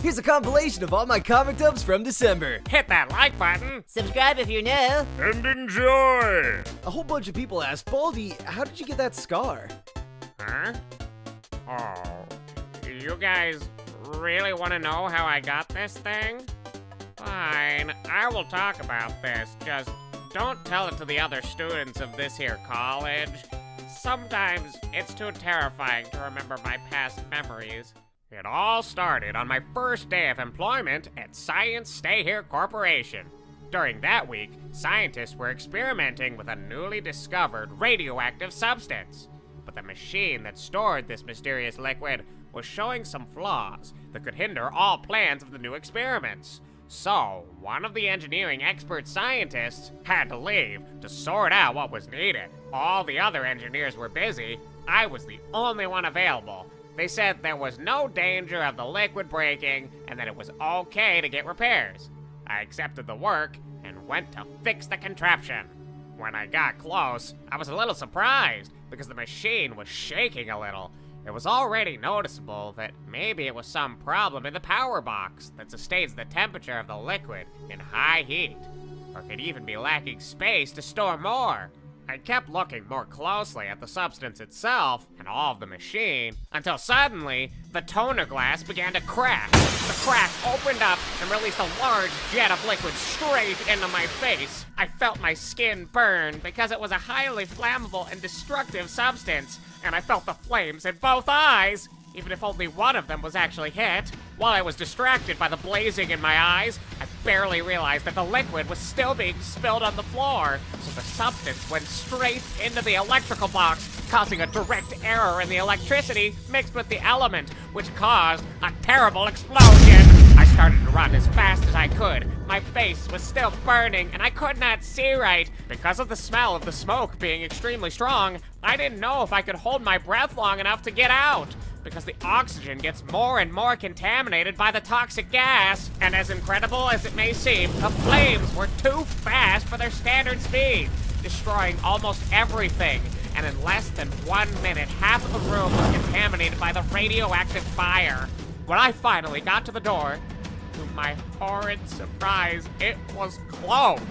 Here's a compilation of all my comic dubs from December. Hit that like button. Subscribe if you're new. And enjoy! A whole bunch of people asked, Baldi, how did you get that scar? Huh? Oh, you guys really want to know how I got this thing? Fine, I will talk about this, just don't tell it to the other students of this here college. Sometimes it's too terrifying to remember my past memories. It all started on my first day of employment at Science Stay Here Corporation. During that week, scientists were experimenting with a newly discovered radioactive substance. But the machine that stored this mysterious liquid was showing some flaws that could hinder all plans of the new experiments. So, one of the engineering expert scientists had to leave to sort out what was needed. All the other engineers were busy. I was the only one available. They said there was no danger of the liquid breaking and that it was okay to get repairs. I accepted the work and went to fix the contraption. When I got close, I was a little surprised because the machine was shaking a little. It was already noticeable that maybe it was some problem in the power box that sustains the temperature of the liquid in high heat, or could even be lacking space to store more. I kept looking more closely at the substance itself and all of the machine until suddenly the toner glass began to crack. The crack opened up and released a large jet of liquid straight into my face. I felt my skin burn because it was a highly flammable and destructive substance, and I felt the flames in both eyes, even if only one of them was actually hit. While I was distracted by the blazing in my eyes, I barely realized that the liquid was still being spilled on the floor, so the substance went straight into the electrical box, causing a direct error in the electricity mixed with the element, which caused a terrible explosion. I started to run as fast as I could. My face was still burning, and I could not see right. Because of the smell of the smoke being extremely strong, I didn't know if I could hold my breath long enough to get out, because the oxygen gets more and more contaminated by the toxic gas. And as incredible as it may seem, the flames were too fast for their standard speed, destroying almost everything. And in less than 1 minute, half of the room was contaminated by the radioactive fire. When I finally got to the door, to my horrid surprise, it was closed.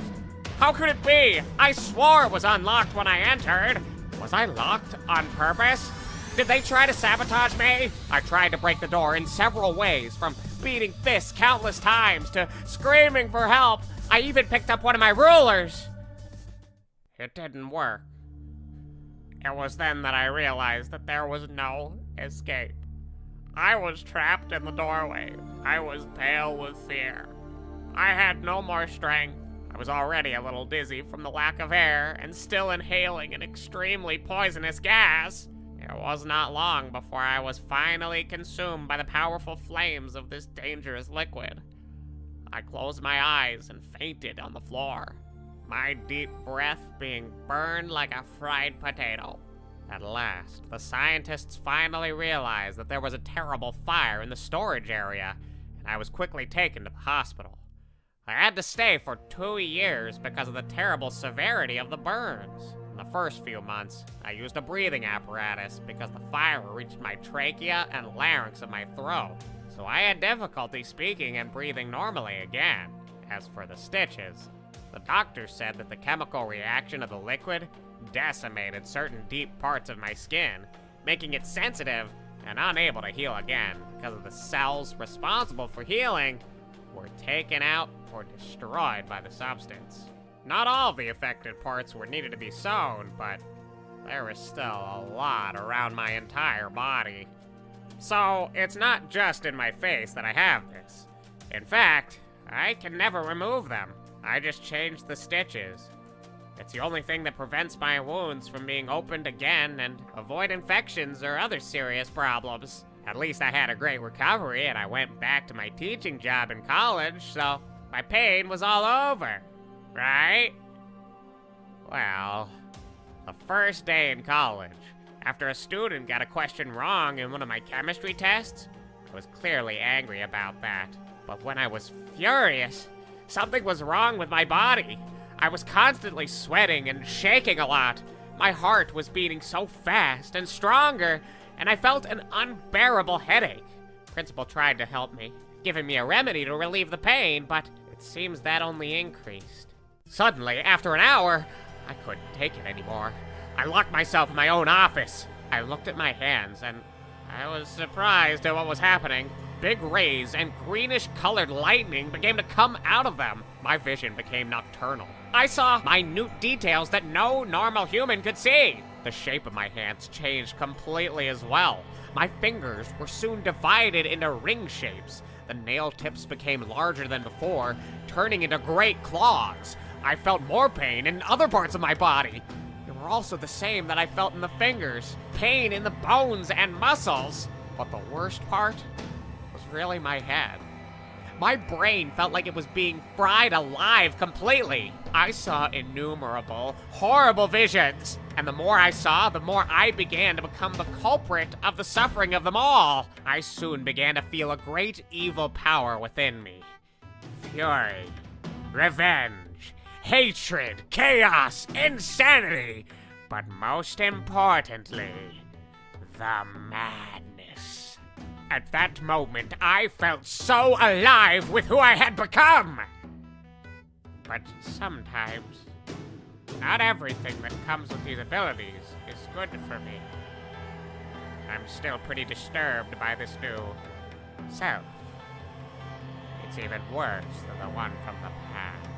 How could it be? I swore it was unlocked when I entered. Was I locked on purpose? Did they try to sabotage me? I tried to break the door in several ways, from beating fists countless times to screaming for help. I even picked up one of my rulers. It didn't work. It was then that I realized that there was no escape. I was trapped in the doorway. I was pale with fear. I had no more strength. I was already a little dizzy from the lack of air and still inhaling an extremely poisonous gas. It was not long before I was finally consumed by the powerful flames of this dangerous liquid. I closed my eyes and fainted on the floor, my deep breath being burned like a fried potato. At last, the scientists finally realized that there was a terrible fire in the storage area, and I was quickly taken to the hospital. I had to stay for 2 years because of the terrible severity of the burns. In the first few months, I used a breathing apparatus because the fire reached my trachea and larynx of my throat, so I had difficulty speaking and breathing normally again. As for the stitches, the doctor said that the chemical reaction of the liquid decimated certain deep parts of my skin, making it sensitive and unable to heal again because of the cells responsible for healing were taken out or destroyed by the substance. Not all of the affected parts were needed to be sewn, but there is still a lot around my entire body. So it's not just in my face that I have this. In fact, I can never remove them. I just changed the stitches. It's the only thing that prevents my wounds from being opened again and avoid infections or other serious problems. At least I had a great recovery and I went back to my teaching job in college, so my pain was all over, right? Well, the first day in college, after a student got a question wrong in one of my chemistry tests, I was clearly angry about that. But when I was furious, something was wrong with my body. I was constantly sweating and shaking a lot. My heart was beating so fast and stronger, and I felt an unbearable headache. Principal tried to help me. giving me a remedy to relieve the pain, but it seems that only increased. Suddenly, after an hour, I couldn't take it anymore. I locked myself in my own office. I looked at my hands, and I was surprised at what was happening. Big rays and greenish-colored lightning began to come out of them. My vision became nocturnal. I saw minute details that no normal human could see. The shape of my hands changed completely as well. My fingers were soon divided into ring shapes. The nail tips became larger than before, turning into great claws. I felt more pain in other parts of my body. They were also the same that I felt in the fingers. Pain in the bones and muscles. But the worst part was really my head. My brain felt like it was being fried alive completely. I saw innumerable, horrible visions. And the more I saw, the more I began to become the culprit of the suffering of them all. I soon began to feel a great evil power within me. Fury, revenge, hatred, chaos, insanity, but most importantly, the madness. At that moment, I felt so alive with who I had become. But sometimes, not everything that comes with these abilities is good for me. I'm still pretty disturbed by this new self. It's even worse than the one from the past.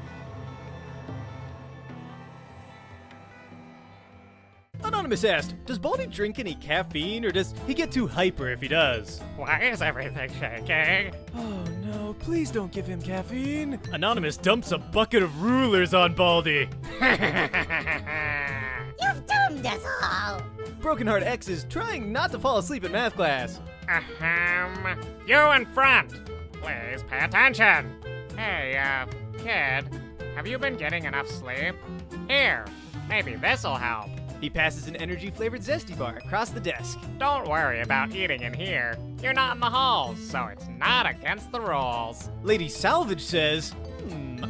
Anonymous asked, does Baldi drink any caffeine, or does he get too hyper if he does? Why is everything shaking? Oh no, please don't give him caffeine. Anonymous dumps a bucket of rulers on Baldi. You've doomed us all! Brokenheart X is trying not to fall asleep in math class. You in front! Please pay attention! Hey, kid, have you been getting enough sleep? Here, maybe this'll help. He passes an energy-flavored Zesty Bar across the desk. Don't worry about eating in here. You're not in the halls, so it's not against the rules. Lady Salvage says,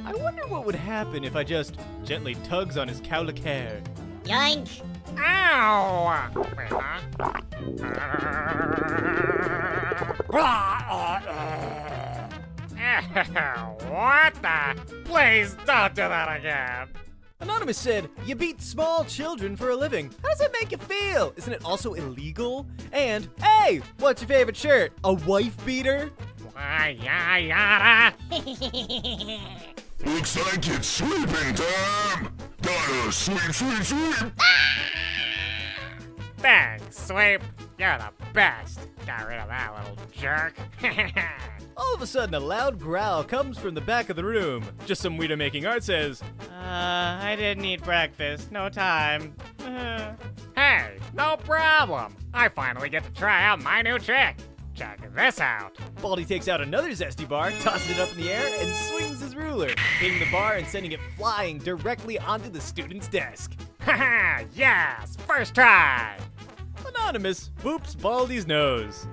I wonder what would happen if I just gently tugs on his cowlick hair. Yoink! Ow! Wait, huh? What the? Please don't do that again. Anonymous said, you beat small children for a living. How does that make you feel? Isn't it also illegal? And, hey, what's your favorite shirt? A wife beater? Why, yada. Looks like it's sweeping time. Gotta sweep. Thanks, Sweep. You're the best. Got rid of that little jerk. All of a sudden, a loud growl comes from the back of the room. Just some weirdo making art says, I didn't eat breakfast. No time. Hey, no problem. I finally get to try out my new trick. Check this out. Baldi takes out another Zesty Bar, tosses it up in the air, and swings his ruler, hitting the bar and sending it flying directly onto the student's desk. Haha, yes, first try. Anonymous boops Baldi's nose.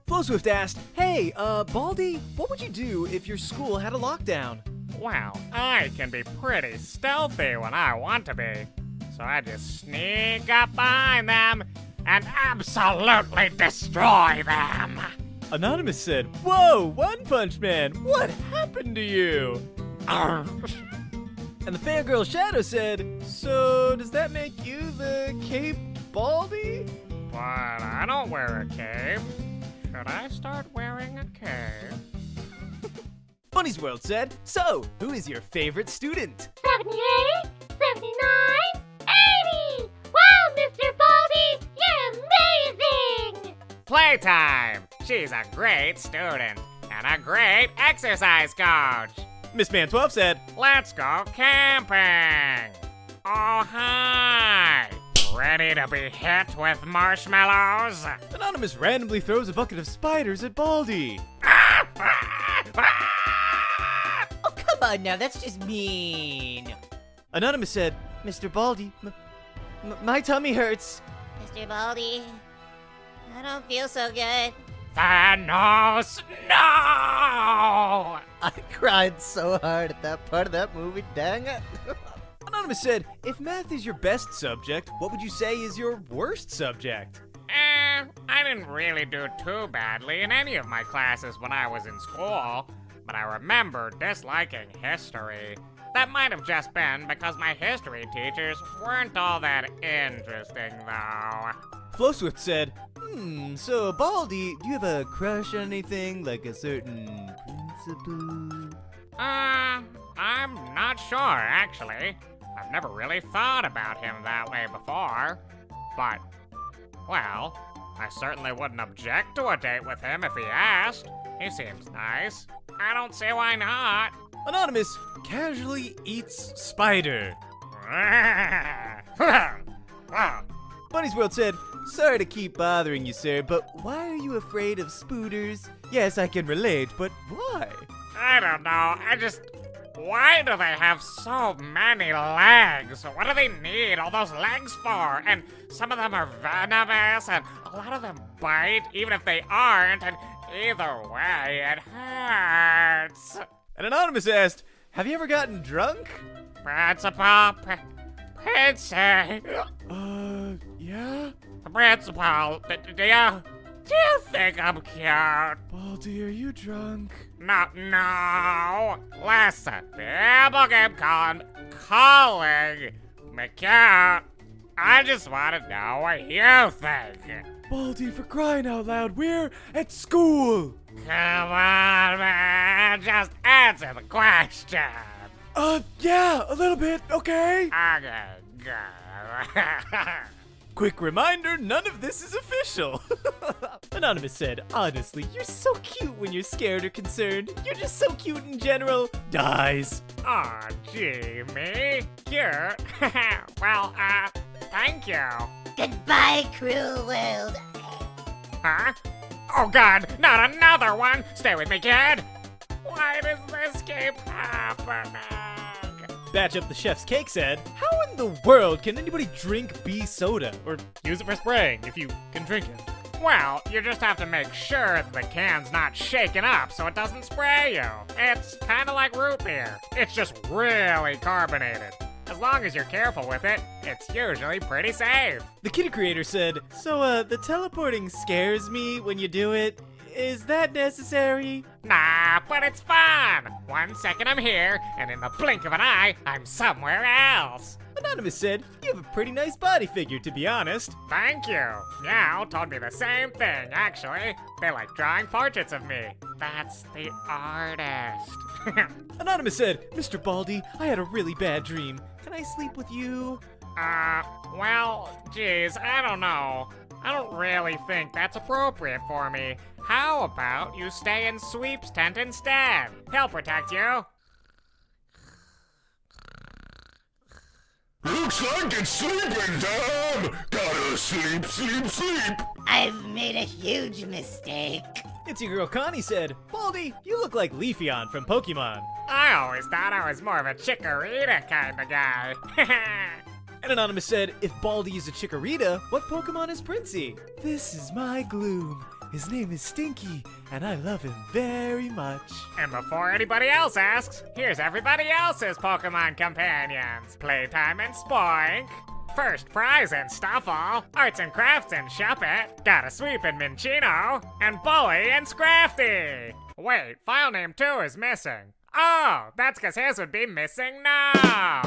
Flowswift asked, hey, Baldi, what would you do if your school had a lockdown? Well, I can be pretty stealthy when I want to be. So I just sneak up behind them and absolutely destroy them. Anonymous said, whoa, One Punch Man, what happened to you? And the fangirl Shadow said, so does that make you the Cape Baldi? But I don't wear a cape. Should I start wearing a cape? Bunny's World said, so, who is your favorite student? 78, 79, 80! Wow, Mr. Baldi, you're amazing! Playtime! She's a great student and a great exercise coach. Miss Man 12 said, Let's go camping! Oh, hi! Ready to be hit with marshmallows? Anonymous randomly throws a bucket of spiders at Baldi. Oh, come on now, that's just mean. Anonymous said, Mr. Baldi, my tummy hurts. Mr. Baldi, I don't feel so good. Thanos, no! I cried so hard at that part of that movie, dang it. Anonymous said, if math is your best subject, what would you say is your worst subject? I didn't really do too badly in any of my classes when I was in school, but I remember disliking history. That might have just been because my history teachers weren't all that interesting, though. Flowswift said, so Baldi, do you have a crush on anything, like a certain principal? I'm not sure, actually. I've never really thought about him that way before. But, well, I certainly wouldn't object to a date with him if he asked. He seems nice. I don't see why not. Anonymous casually eats spider. Bunny's World said, sorry to keep bothering you, sir, but why are you afraid of spooters? Yes, I can relate, but why? I don't know. Why do they have so many legs? What do they need all those legs for? And some of them are venomous, and a lot of them bite, even if they aren't, and either way, it hurts. And Anonymous asked, have you ever gotten drunk? Principal, Princey. Yeah? Principal, do you think I'm cute? Baldi, are you drunk? No. Listen, people keep calling me cute. I just want to know what you think. Baldi, for crying out loud, we're at school! Come on, man, just answer the question. Yeah, a little bit, okay? Okay, good. Quick reminder, none of this is official. Anonymous said, honestly, you're so cute when you're scared or concerned. You're just so cute in general. Dies. Aw, gee, me? Cute? Well, thank you. Goodbye, cruel world. Huh? Oh god, not another one! Stay with me, kid! Why does this keep happening? Batch Up the Chef's Cake said, how in the world can anybody drink bee soda? Or use it for spraying, if you can drink it. Well, you just have to make sure that the can's not shaken up so it doesn't spray you. It's kinda like root beer. It's just really carbonated. As long as you're careful with it, it's usually pretty safe. The Kitty Creator said, so, the teleporting scares me when you do it. Is that necessary? Nah, but it's fun! 1 second I'm here, and in the blink of an eye, I'm somewhere else. Anonymous said, you have a pretty nice body figure, to be honest. Thank you. Meow told me the same thing, actually. They like drawing portraits of me. That's the artist. Anonymous said, Mr. Baldi, I had a really bad dream. Can I sleep with you? Well, geez, I don't know. I don't really think that's appropriate for me. How about you stay in Sweep's tent instead? He'll protect you. Looks like it's sleeping time! Gotta sleep, sleep, sleep! I've made a huge mistake. It's your girl Connie said, Baldi, you look like Leafeon from Pokemon. I always thought I was more of a Chikorita kind of guy. And Anonymous said, if Baldi is a Chikorita, what Pokemon is Princey? This is my Gloom. His name is Stinky, and I love him very much. And before anybody else asks, here's everybody else's Pokemon companions. Playtime and Spoink. First prize in Stuffle. Arts and Crafts in Shuppet. Gotta Sweep in Minccino. And Bully and Scrafty. Wait, file name 2 is missing. Oh, that's because his would be missing now.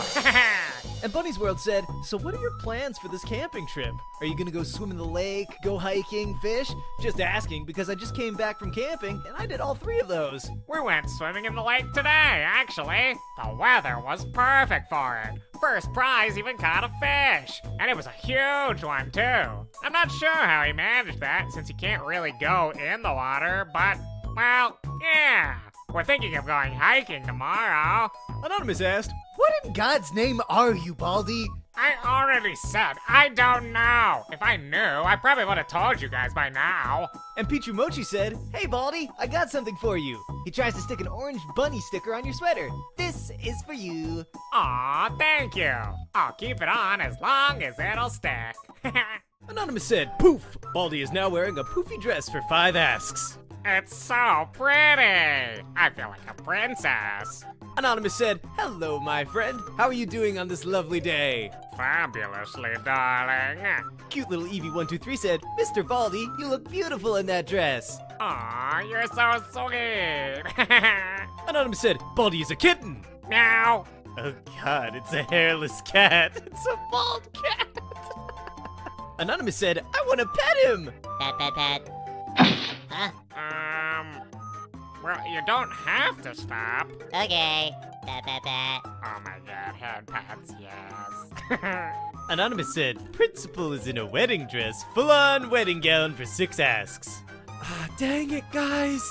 And Bunny's World said, so what are your plans for this camping trip? Are you gonna go swim in the lake, go hiking, fish? Just asking because I just came back from camping and I did all 3 of those. We went swimming in the lake today, actually. The weather was perfect for it. First prize even caught a fish. And it was a huge one, too. I'm not sure how he managed that since he can't really go in the water, but, well, yeah. We're thinking of going hiking tomorrow. Anonymous asked, What in God's name are you, Baldi? I already said I don't know. If I knew, I probably would have told you guys by now. and Pichu Mochi said, hey Baldi, I got something for you. He tries to stick an orange bunny sticker on your sweater. This is for you. Aw, thank you. I'll keep it on as long as it'll stick. Anonymous said, poof, Baldi is now wearing a poofy dress for 5 asks. It's so pretty. I feel like a princess. Anonymous said, "Hello, my friend. How are you doing on this lovely day?" Fabulously, darling. Cute little Evie123 said, "Mr. Baldi, you look beautiful in that dress." Aw, you're so sweet. Anonymous said, "Baldi is a kitten." Meow. Oh god, it's a hairless cat. It's a bald cat. Anonymous said, "I want to pet him." Pat, pat, pat. Huh? Well, you don't have to stop. Okay. Pat, pat, pat. Oh my god, head pats, yes. Anonymous said, "Principal is in a wedding dress, full-on wedding gown for 6 asks." Ah, dang it, guys.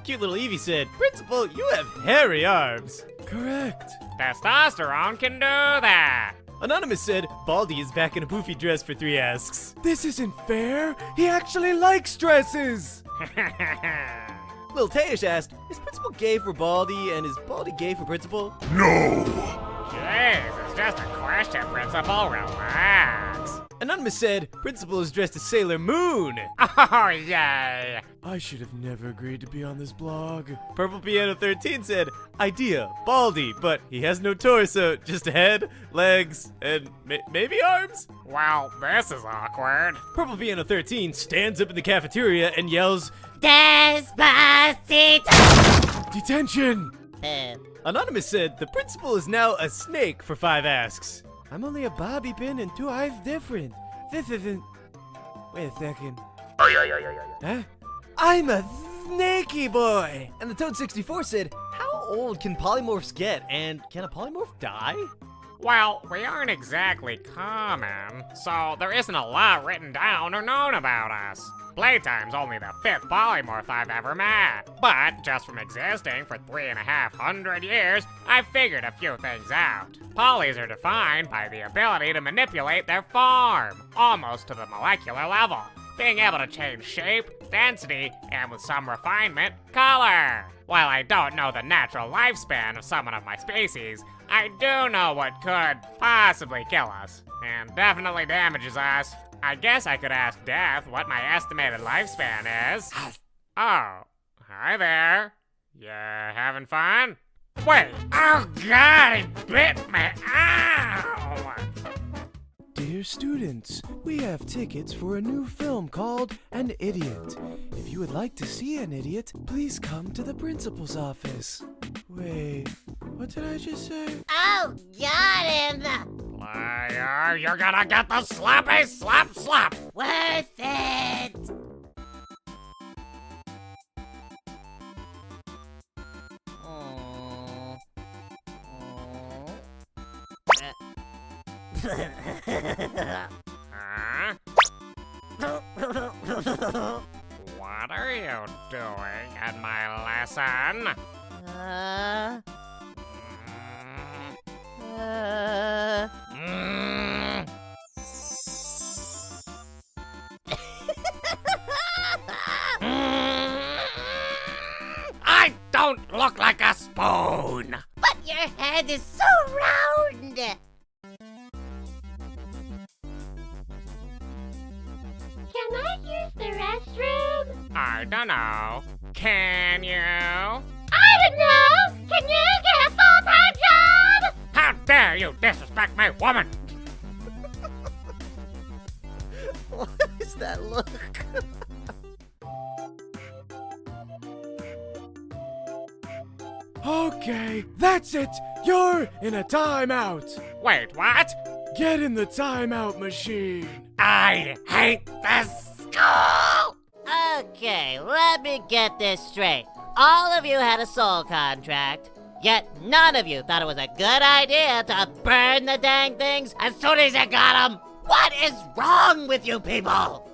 Cute little Evie said, "Principal, you have hairy arms." Correct. Testosterone can do that. Anonymous said, "Baldi is back in a poofy dress for 3 asks." This isn't fair. He actually likes dresses. Lil Tayish asked, "Is Principal gay for Baldi, and is Baldi gay for Principal?" No! Jeez, it's just a question, Principal. Relax. Anonymous said, "Principal is dressed as Sailor Moon." Oh, yay. I should have never agreed to be on this blog. Purple Piano 13 said, "Idea, Baldi, but he has no torso, just a head, legs, and maybe arms?" Well, this is awkward. Purple Piano 13 stands up in the cafeteria and yells, Despacito! "Detention!" Boo. Anonymous said, "The principal is now a snake for 5 asks." I'm only a bobby pin and 2 eyes different. This isn't... Wait a second. Huh? I'm a snaky boy! And the Toad64 said, "How old can polymorphs get, and can a polymorph die?" Well, we aren't exactly common, so there isn't a lot written down or known about us. Playtime's only the 5th polymorph I've ever met. But just from existing for 3,500 years, I've figured a few things out. Polys are defined by the ability to manipulate their form, almost to the molecular level, being able to change shape, density, and with some refinement, color. While I don't know the natural lifespan of someone of my species, I do know what could possibly kill us, and definitely damages us. I guess I could ask Death what my estimated lifespan is. Oh, hi there. You having fun? Wait, oh god, he bit me, ow! Dear students, we have tickets for a new film called An Idiot. If you would like to see an idiot, please come to the principal's office. Wait, what did I just say? Oh, got him! Liar, you're gonna get the slappy slap slap! Worth it! Huh? What are you doing at my lesson? I don't look like a spoon! But your head is so round! Can I use the restroom? I don't know. Can you? I don't know! Can you get a full-time job? How dare you disrespect my woman! What is that look? Okay, that's it. You're in a timeout. Wait, what? Get in the timeout machine. I hate this school! Okay, let me get this straight. All of you had a soul contract, yet none of you thought it was a good idea to burn the dang things as soon as you got them. What is wrong with you people?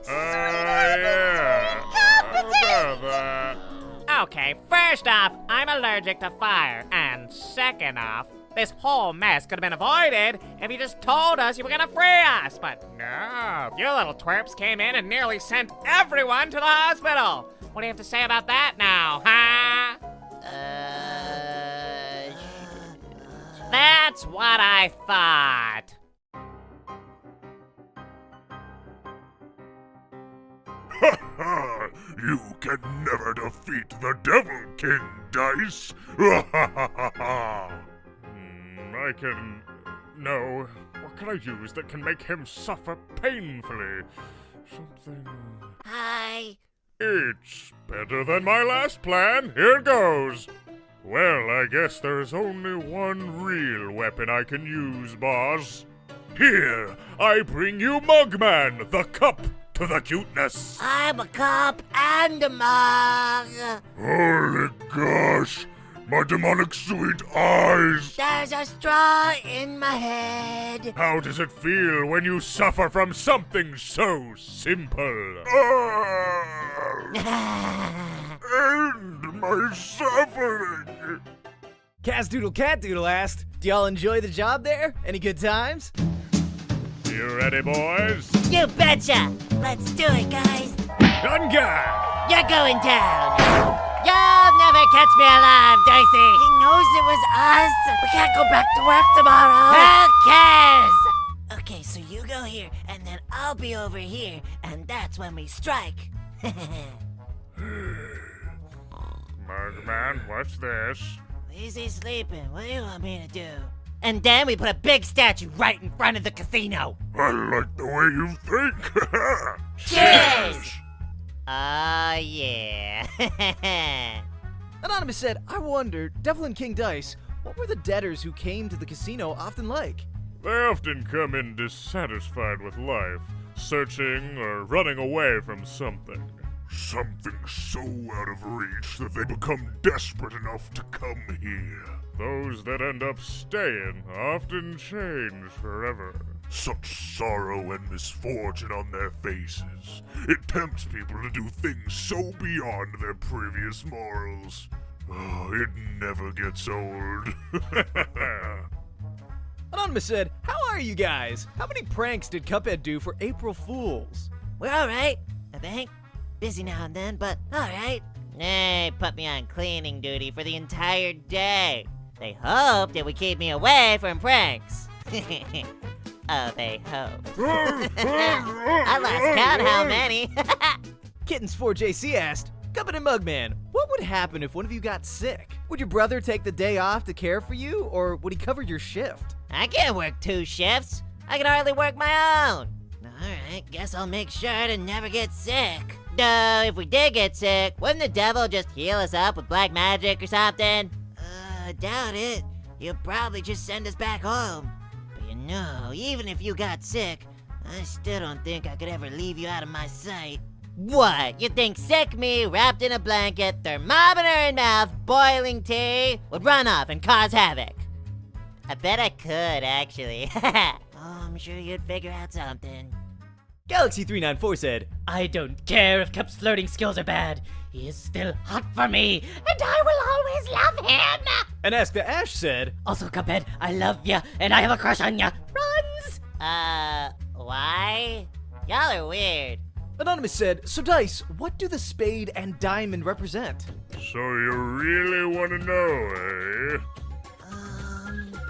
Okay, first off, I'm allergic to fire. And second off, this whole mess could have been avoided if you just told us you were gonna free us. But no, you little twerps came in and nearly sent everyone to the hospital. What do you have to say about that now, huh? That's what I thought. ha! You can never defeat the Devil King, Dice! I can... No. What can I use that can make him suffer painfully? Something... Hi. It's better than my last plan. Here goes. Well, I guess there's only one real weapon I can use, boss. Here, I bring you Mugman, the cup to the cuteness. I'm a cup and a mug. Holy gosh! My demonic sweet eyes! There's a straw in my head. How does it feel when you suffer from something so simple? End my suffering! Casdoodle Catdoodle asked, do y'all enjoy the job there? Any good times? You ready, boys? You betcha. Let's do it, guys. On guard! You're going down. You'll never catch me alive, Dicey. He knows it was us. We can't go back to work tomorrow. Who cares? Okay, so you go here, and then I'll be over here, and that's when we strike. Mugman, what's this? Easy sleeping. What do you want me to do? And then we put a big statue right in front of the casino. I like the way you think! Cheers! Oh, yeah. Anonymous said, I wonder, Devil and King Dice, what were the debtors who came to the casino often like? They often come in dissatisfied with life, searching or running away from something. Something so out of reach that they become desperate enough to come here. Those that end up staying often change forever. Such sorrow and misfortune on their faces. It tempts people to do things so beyond their previous morals. Oh, it never gets old. Anonymous said, how are you guys? How many pranks did Cuphead do for April Fools? We're alright, I think. Busy now and then, but alright. They put me on cleaning duty for the entire day. They hoped it would keep me away from pranks. Oh, they hoped. I lost count how many. Kittens4JC asked, Cuphead and Mugman, what would happen if one of you got sick? Would your brother take the day off to care for you, or would he cover your shift? I can't work 2 shifts. I can hardly work my own. Alright, guess I'll make sure to never get sick. Though, if we did get sick, wouldn't the devil just heal us up with black magic or something? Doubt it. He'll probably just send us back home. But you know, even if you got sick, I still don't think I could ever leave you out of my sight. What? You think sick me, wrapped in a blanket, thermometer in mouth, boiling tea, would run off and cause havoc? I bet I could, actually. Oh, I'm sure you'd figure out something. Galaxy394 said, I don't care if Cup's flirting skills are bad. He is still hot for me. And I will always love him. and Ask the Ash said, Also, Cuphead, I love ya, and I have a crush on ya. Runs! Why? Y'all are weird. Anonymous said, so Dice, what do the spade and diamond represent? So you really want to know, eh?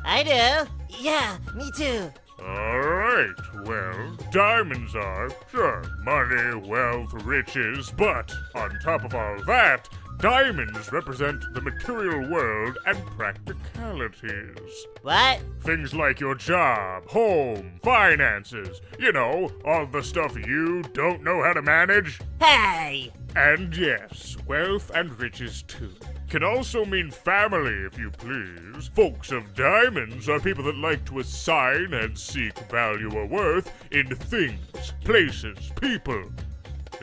I do. Yeah, me too. Alright, well, diamonds are, sure, money, wealth, riches, but on top of all that, diamonds represent the material world and practicalities. What? Things like your job, home, finances, you know, all the stuff you don't know how to manage. Hey! And yes, wealth and riches too. Can also mean family, if you please. Folks of diamonds are people that like to assign and seek value or worth in things, places, people,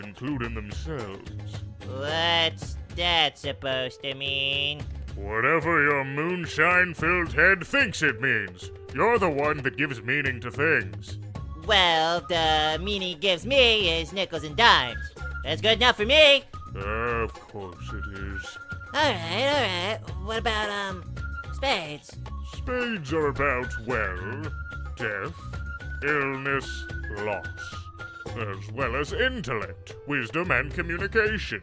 including themselves. What's that supposed to mean? Whatever your moonshine-filled head thinks it means. You're the one that gives meaning to things. Well, the meaning it gives me is nickels and dimes. That's good enough for me. Of course it is. Alright. What about, spades? Spades are about, well, death, illness, loss, as well as intellect, wisdom, and communication.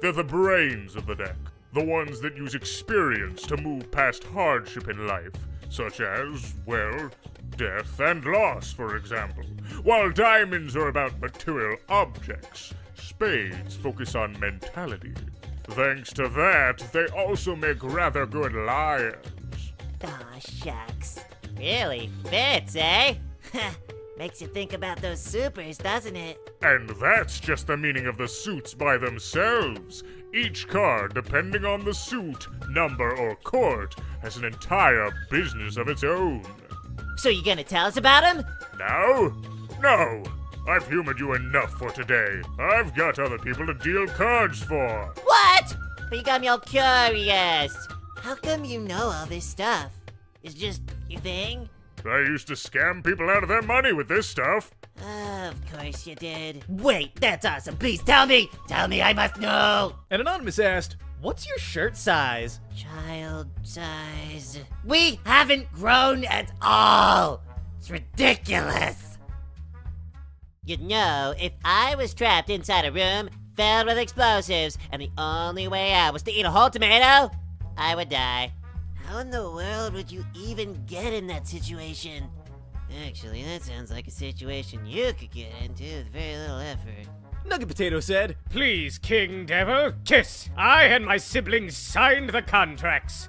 They're the brains of the deck, the ones that use experience to move past hardship in life, such as, well, death and loss, for example, while diamonds are about material objects, Spades focus on mentality. Thanks to that, they also make rather good liars. Aw, shucks. Really fits, eh? Makes you think about those supers, doesn't it? And that's just the meaning of the suits by themselves. Each card, depending on the suit, number, or court, has an entire business of its own. So you gonna tell us about them? Now? No! I've humored you enough for today. I've got other people to deal cards for. What? But you got me all curious. How come you know all this stuff? It's just your thing? I used to scam people out of their money with this stuff. Of course you did. Wait, that's awesome. Please tell me. Tell me, I must know. And Anonymous asked, what's your shirt size? Child size. We haven't grown at all. It's ridiculous. You know, if I was trapped inside a room filled with explosives and the only way out was to eat a whole tomato, I would die. How in the world would you even get in that situation? Actually, that sounds like a situation you could get into with very little effort. Nugget Potato said, Please, King Devil, kiss. I and my siblings signed the contracts.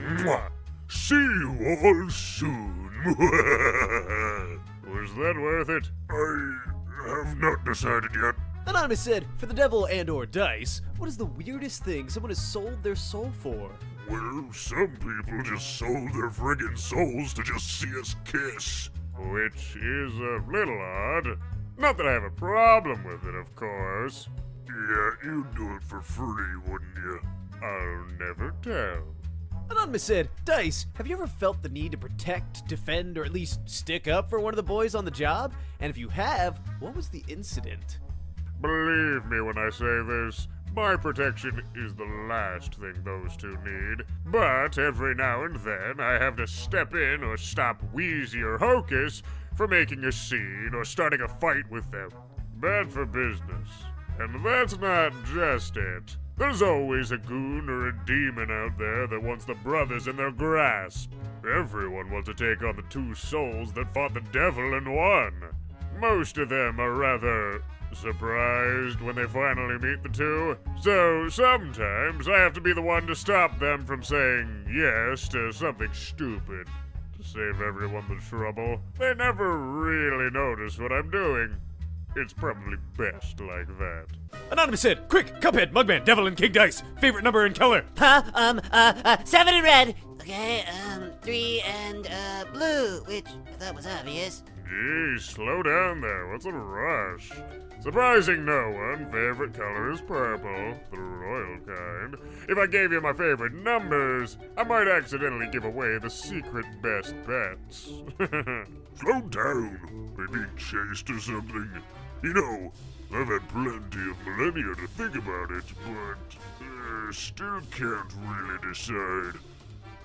Mwah. See you all soon. Was that worth it? I have not decided yet. Anonymous said, for the devil and or dice, what is the weirdest thing someone has sold their soul for? Well, some people just sold their friggin' souls to just see us kiss. Which is a little odd. Not that I have a problem with it, of course. Yeah, you'd do it for free, wouldn't you? I'll never tell. Anonymous said, Dice, have you ever felt the need to protect, defend, or at least stick up for one of the boys on the job? And if you have, what was the incident? Believe me when I say this, my protection is the last thing those two need. But every now and then, I have to step in or stop Wheezy or Hocus from making a scene or starting a fight with them. Bad for business. And that's not just it. There's always a goon or a demon out there that wants the brothers in their grasp. Everyone wants to take on the two souls that fought the devil and won. Most of them are rather surprised when they finally meet the two. So sometimes I have to be the one to stop them from saying yes to something stupid. To save everyone the trouble. They never really notice what I'm doing. It's probably best like that. Anonymous said, quick, Cuphead, Mugman, Devil, and King Dice. Favorite number and color? 7 in red. Okay, 3 and, blue, which I thought was obvious. Gee, slow down there. What's a rush? Surprising no one, favorite color is purple, the royal kind. If I gave you my favorite numbers, I might accidentally give away the secret best bets. Slow down. We being chased or something? You know, I've had plenty of millennia to think about it, but still can't really decide.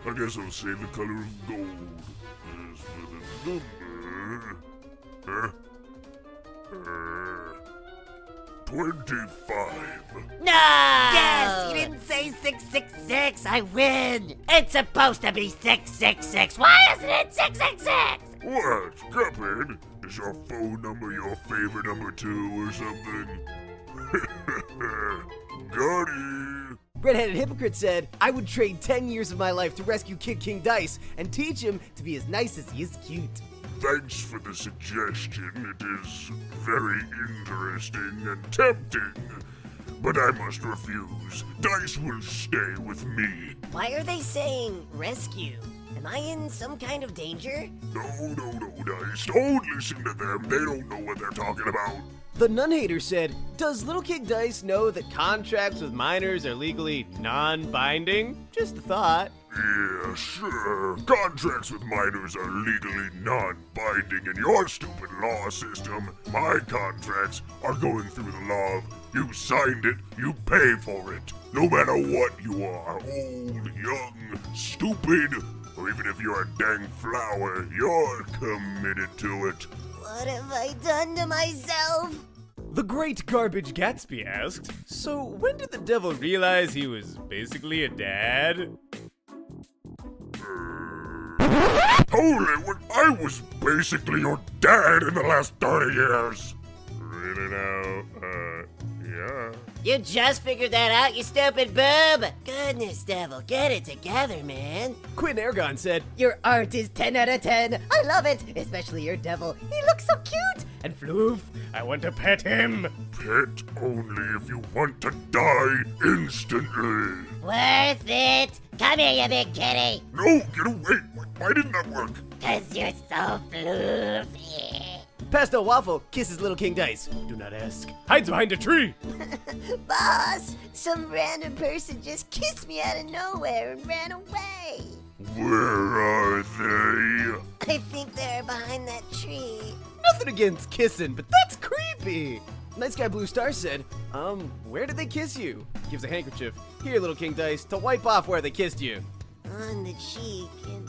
I guess I'll say the color of gold. As for the number... 25. No! Yes, you didn't say 666. I win. It's supposed to be 666. Why isn't it 666? What, Cuphead? Is your phone number your favorite number too or something? Got it. Red-headed Hypocrite said, I would trade 10 years of my life to rescue Kid King Dice and teach him to be as nice as he is cute. Thanks for the suggestion. It is very interesting and tempting. But I must refuse. Dice will stay with me. Why are they saying rescue? Am I in some kind of danger? No, Dice. Don't listen to them. They don't know what they're talking about. The Nun Hater said, does Little King Dice know that contracts with minors are legally non-binding? Just a thought. Yeah, sure. Contracts with minors are legally non-binding in your stupid law system. My contracts are going through the law of you signed it, you pay for it. No matter what you are, old, young, stupid, or even if you're a dang flower, you're committed to it. What have I done to myself? The Great Garbage Gatsby asked, so when did the devil realize he was basically a dad? Holy, when I was basically your dad in the last 30 years. Really now, Yeah. You just figured that out, you stupid boob! Goodness, Devil, get it together, man. Quinn Ergon said, Your art is 10 out of 10. I love it, especially your devil. He looks so cute. and Floof, I want to pet him. Pet only if you want to die instantly. Worth it. Come here, you big kitty. No, get away. Why didn't that work? 'Cause you're so floofy. Pastel Waffle kisses Little King Dice. Do not ask. Hides behind a tree. Boss, some random person just kissed me out of nowhere and ran away. Where are they? I think they're behind that tree. Nothing against kissing, but that's creepy. Night Sky Blue Star said, where did they kiss you? Gives a handkerchief. Here, Little King Dice, to wipe off where they kissed you. On the cheek, and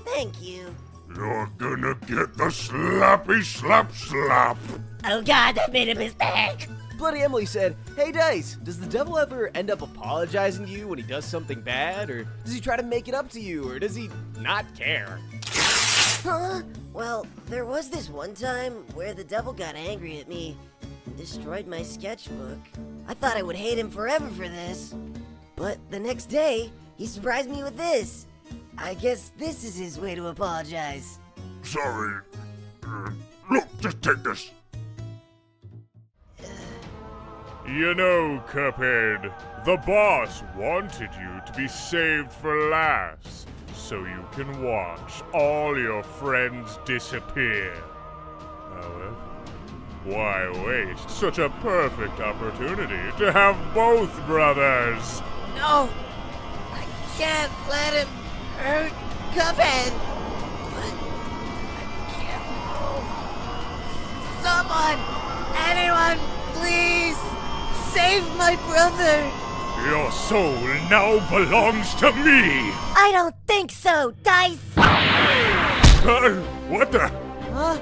thank you. You're gonna get the slappy slap slap. Oh God, I made a mistake. Bloody Emily said, hey Dice, does the devil ever end up apologizing to you when he does something bad? Or does he try to make it up to you? Or does he not care? Huh? Well, there was this one time where the devil got angry at me and destroyed my sketchbook. I thought I would hate him forever for this. But the next day, he surprised me with this. I guess this is his way to apologize. Sorry. Look, just take this. You know, Cuphead, the boss wanted you to be saved for last, so you can watch all your friends disappear. However, why waste such a perfect opportunity to have both brothers? No! I can't let him hurt Cuphead! But I can't move. Someone! Anyone, please! Save my brother! Your soul now belongs to me! I don't think so, Dice! What the? Huh?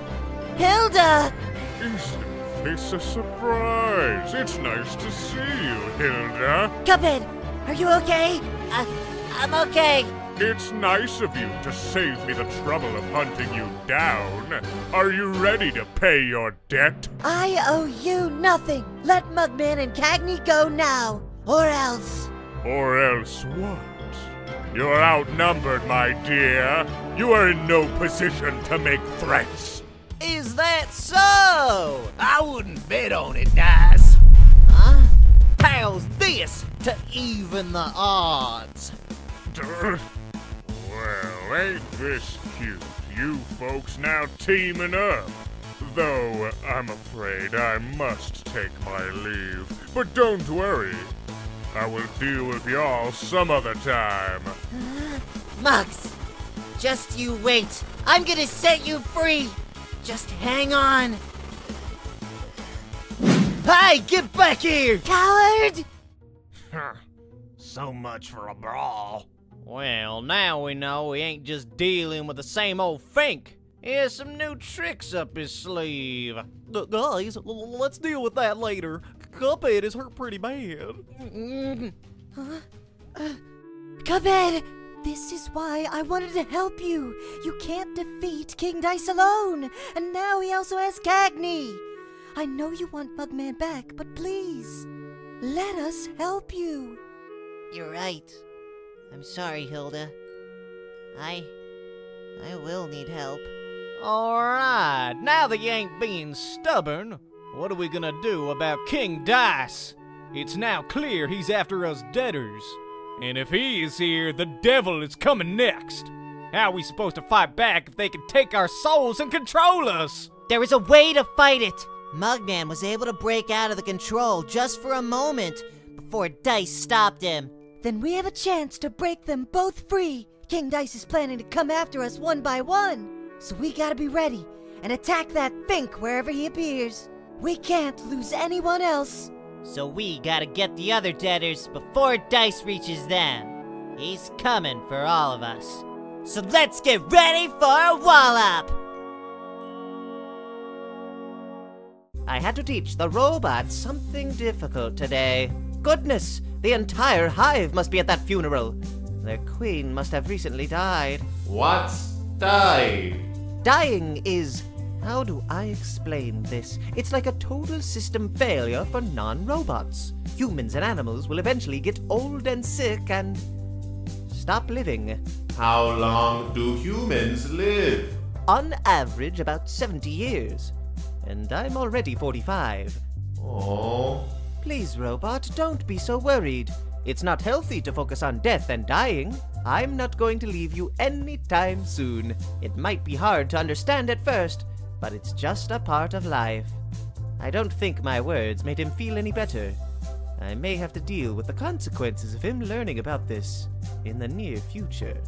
Hilda! Isn't this a surprise? It's nice to see you, Hilda. Cuphead, are you okay? I'm okay. It's nice of you to save me the trouble of hunting you down. Are you ready to pay your debt? I owe you nothing. Let Mugman and Cagney go now, or else. Or else what? You're outnumbered, my dear. You are in no position to make threats. Is that so? I wouldn't bet on it, Dice. Huh? How's this to even the odds? Well, ain't this cute? You folks now teaming up. Though, I'm afraid I must take my leave. But don't worry. I will deal with y'all some other time. Mugs, just you wait. I'm gonna set you free. Just hang on. Hey, get back here! Coward! So much for a brawl. Well, now we know we ain't just dealing with the same old Fink. He has some new tricks up his sleeve. Guys, let's deal with that later. Cuphead is hurt pretty bad. Cuphead, this is why I wanted to help you. You can't defeat King Dice alone. And now he also has Cagney. I know you want Bugman back, but please, let us help you. You're right. I'm sorry, Hilda. I will need help. Alright, now that you ain't being stubborn, what are we gonna do about King Dice? It's now clear he's after us debtors. And if he is here, the devil is coming next. How are we supposed to fight back if they can take our souls and control us? There is a way to fight it. Mugman was able to break out of the control just for a moment before Dice stopped him. Then we have a chance to break them both free. King Dice is planning to come after us one by one. So we gotta be ready and attack that Fink wherever he appears. We can't lose anyone else. So we gotta get the other debtors before Dice reaches them. He's coming for all of us. So let's get ready for a wallop! I had to teach the robots something difficult today. Goodness, the entire hive must be at that funeral. Their queen must have recently died. What's died? Dying is How do I explain this? It's like a total system failure for non-robots. Humans and animals will eventually get old and sick and stop living. How long do humans live? On average, about 70 years. And I'm already 45. Oh. Please, robot, don't be so worried. It's not healthy to focus on death and dying. I'm not going to leave you anytime soon. It might be hard to understand at first, but it's just a part of life. I don't think my words made him feel any better. I may have to deal with the consequences of him learning about this in the near future.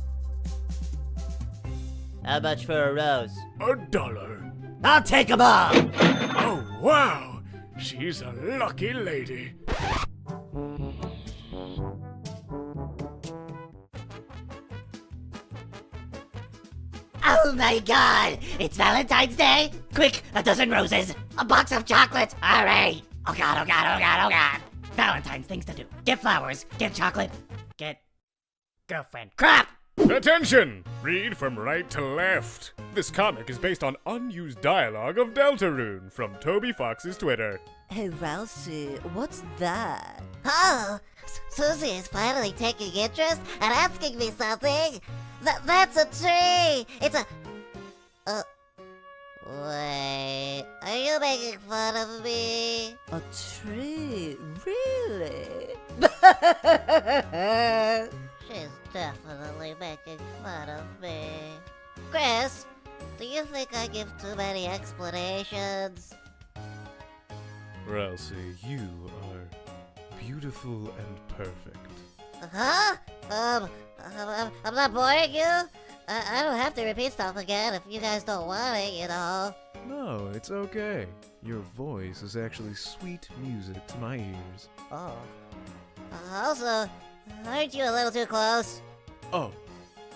How much for a rose? $1. I'll take 'em all! Oh, wow! She's a lucky lady. Oh my god! It's Valentine's Day! Quick, a dozen roses! A box of chocolate! Hurry! Oh god, oh god, oh god, oh god! Valentine's things to do. Get flowers, get chocolate, get girlfriend. Crap! Attention! Read from right to left. This comic is based on unused dialogue of Deltarune from Toby Fox's Twitter. Hey, Ralsei, what's that? Oh, Susie is finally taking interest and asking me something. That's a tree. It's a... Wait, are you making fun of me? A tree? Really? She's definitely making fun of me. Chris, do you think I give too many explanations? Ralsei, you are beautiful and perfect. Huh? I'm not boring you? I don't have to repeat stuff again if you guys don't want it, you know. No, it's okay. Your voice is actually sweet music to my ears. Oh. Also, aren't you a little too close? Oh,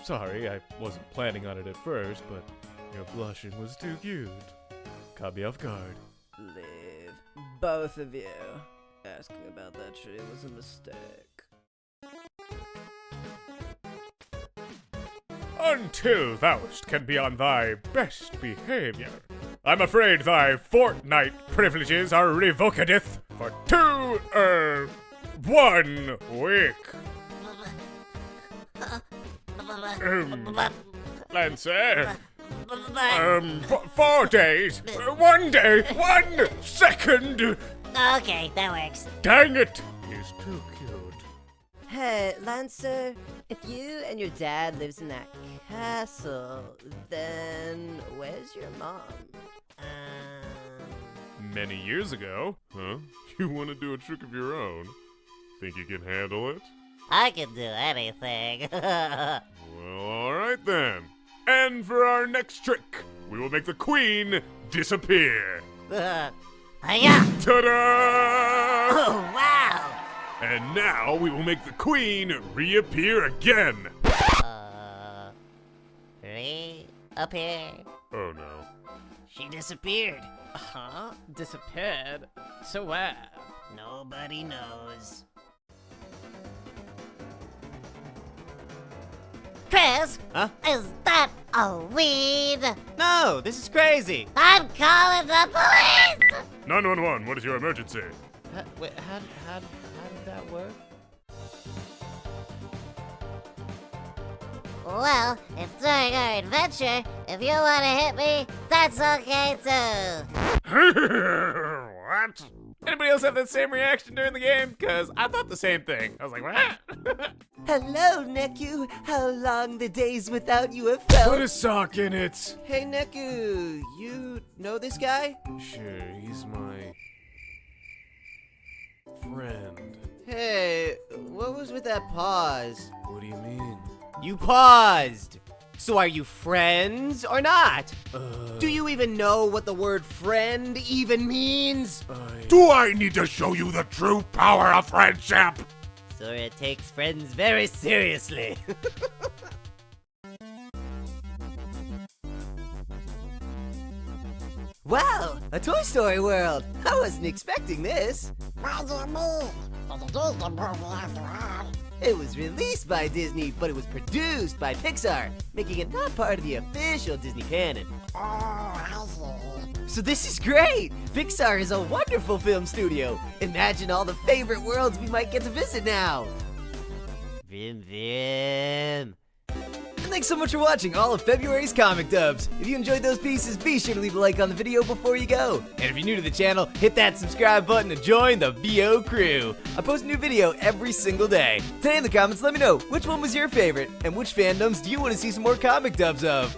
sorry, I wasn't planning on it at first, but your blushing was too cute. Caught me off guard. Leave. Both of you. Asking about that tree was a mistake. Until thou'st can be on thy best behavior, I'm afraid thy fortnight privileges are revocadeth for 1 week. Lancer, 4 days, 1 day, 1 second. Okay, that works. Dang it, he's too cute. Hey, Lancer, if you and your dad lives in that castle, then where's your mom? Many years ago, huh? You want to do a trick of your own? Think you can handle it? I can do anything. Well, alright then. And for our next trick, we will make the queen disappear. Hiya! Ta-da! Oh, wow! And now we will make the queen reappear again. Reappear? Oh no. She disappeared. Huh? Disappeared? To where? Nobody knows. Chris? Huh? Is that a weed? No, this is crazy. I'm calling the police! 911, what is your emergency? Wait, how did that work? Well, if during our adventure, if you want to hit me, that's okay too. What? Anybody else have that same reaction during the game? Cause I thought the same thing. I was like, what? Hello, Neku. How long the days without you have felt? Put a sock in it! Hey, Neku, you know this guy? Sure, he's my friend. Hey, what was with that pause? What do you mean? You paused! So are you friends or not? Do you even know what the word friend even means? Do I need to show you the true power of friendship? Sora takes friends very seriously. Wow, a Toy Story world! I wasn't expecting this. What do you mean? It's a Disney movie after all. It was released by Disney, but it was produced by Pixar, making it not part of the official Disney canon. Oh, I see. So this is great! Pixar is a wonderful film studio. Imagine all the favorite worlds we might get to visit now. Vim Vim. And thanks so much for watching all of February's Comic Dubs. If you enjoyed those pieces, be sure to leave a like on the video before you go. And if you're new to the channel, hit that subscribe button to join the VO crew. I post a new video every single day. Today in the comments, let me know which one was your favorite and which fandoms do you want to see some more comic dubs of.